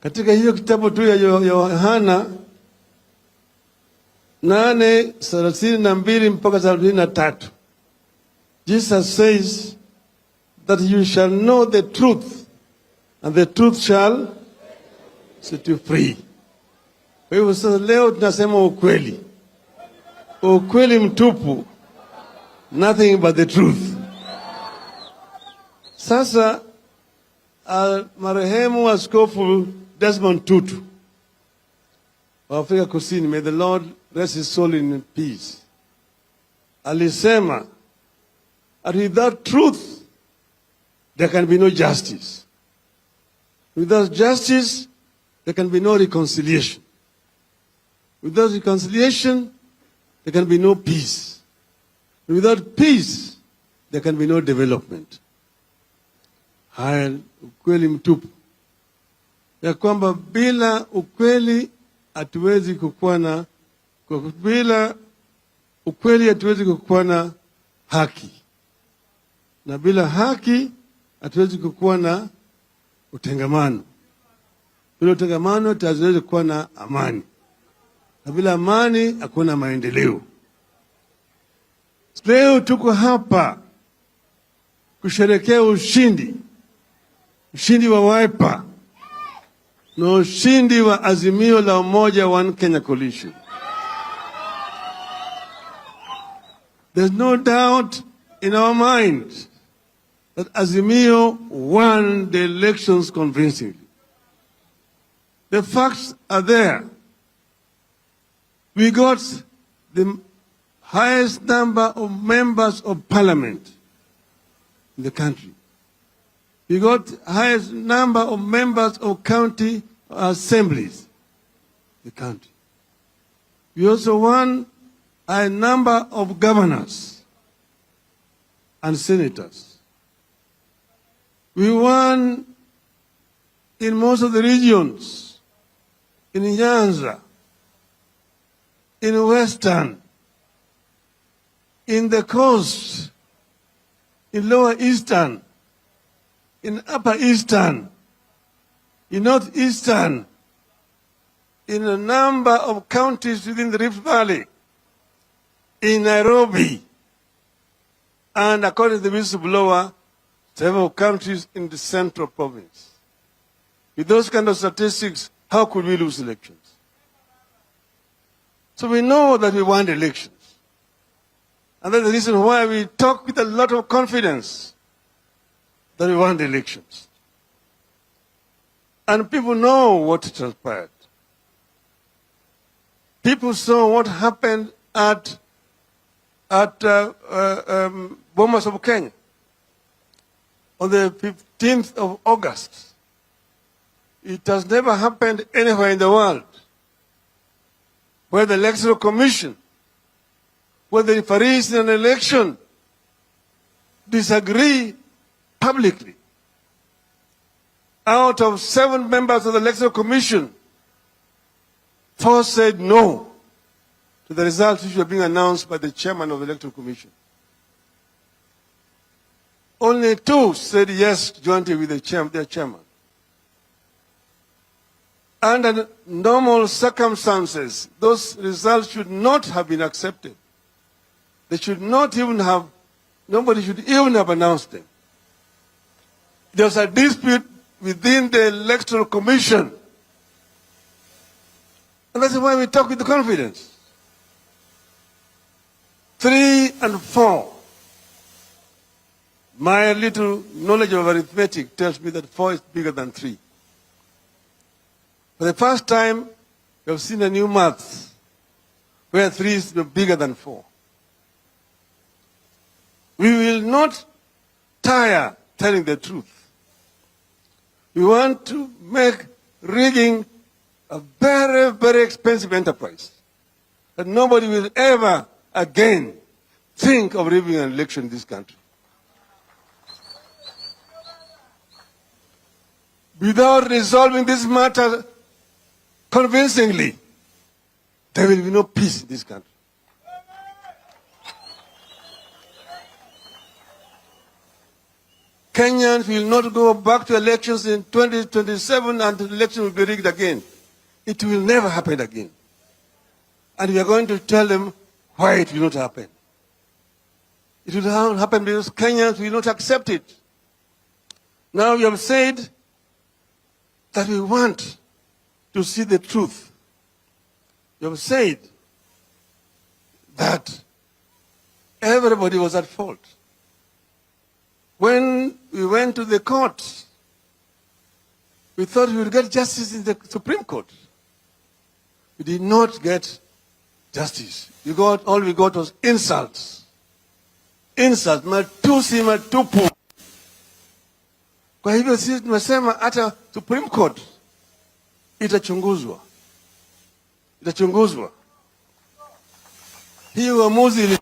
Katika hiyo kitabu tu ya Yohana 8:32 mpaka 33, Jesus says that you shall know the truth, and the truth shall set you free. Kwa hivyo sasa leo tunasema ukweli. Ukweli mtupu. Nothing but the truth. Sasa marehemu Askofu Desmond Tutu wa Afrika Kusini, may the Lord rest his soul in peace, alisema that without truth there can be no justice. Without justice there can be no reconciliation. Without reconciliation there can be no peace. Without peace there can be no development. Haya ukweli mtupu, ya kwamba bila ukweli hatuwezi kukuwa na, bila ukweli hatuwezi kukuwa na haki, na bila haki hatuwezi kukuwa na utengamano. Bila utengamano hatuwezi kuwa na amani, na bila amani hakuna maendeleo. Leo tuko hapa kusherehekea ushindi wa Wiper na ushindi wa Azimio la Umoja One Kenya Coalition. There's no doubt in our mind that Azimio won the elections convincingly. The facts are there. We got the highest number of members of parliament in the country. We got highest number of members of county assemblies in the country. We also won a number of governors and senators. We won in most of the regions, in Nyanza, in Western, in the coast, in Lower Eastern, in Upper Eastern, in Northeastern, in a number of counties within the Rift Valley, in Nairobi, and according to the whistleblower, several countries in the Central Province. With those kind of statistics, how could we lose elections? So we know that we won elections. And that's the reason why we talk with a lot of confidence that we won the elections. And people know what transpired. People saw what happened at Bomas of Kenya on the 15th of August. It has never happened anywhere in the world where the Electoral Commission, where the referees in an election disagree publicly. Out of 7 members of the Electoral Commission, 4 said no to the results which were being announced by the chairman of the Electoral Commission. Only 2 said yes jointly with their chairman. Under normal circumstances, those results should not have been accepted. They should not even have, nobody should even have announced them. There was a dispute within the Electoral Commission. And that's why we talk with confidence. 3 and 4. My little knowledge of arithmetic tells me that 4 is bigger than 3. For the first time, we have seen a new math where 3 is bigger than 4. We will not tire telling the truth. We want to make rigging a very, very expensive enterprise. And nobody will ever again think of rigging an election in this country. Without resolving this matter convincingly, there will be no peace in this country. Kenyans will not go back to elections in 2027 and the election will be rigged again. It will never happen again. And we are going to tell them why it will not happen. It will not happen because Kenyans will not accept it. Now we have said that we want to see the truth. You have said that everybody was at fault. When we went to the court, we thought we would get justice in the Supreme Court. We did not get justice. All we got was insults. Insults, matusi matupu. Kwa hivyo sisi tumesema hata Supreme Court itachunguzwa. Itachunguzwa. Hii uamuzi ili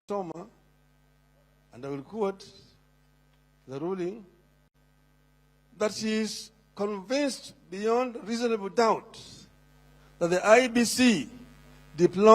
Soma, and I will quote the ruling, that she is convinced beyond reasonable doubt that the IBC deployed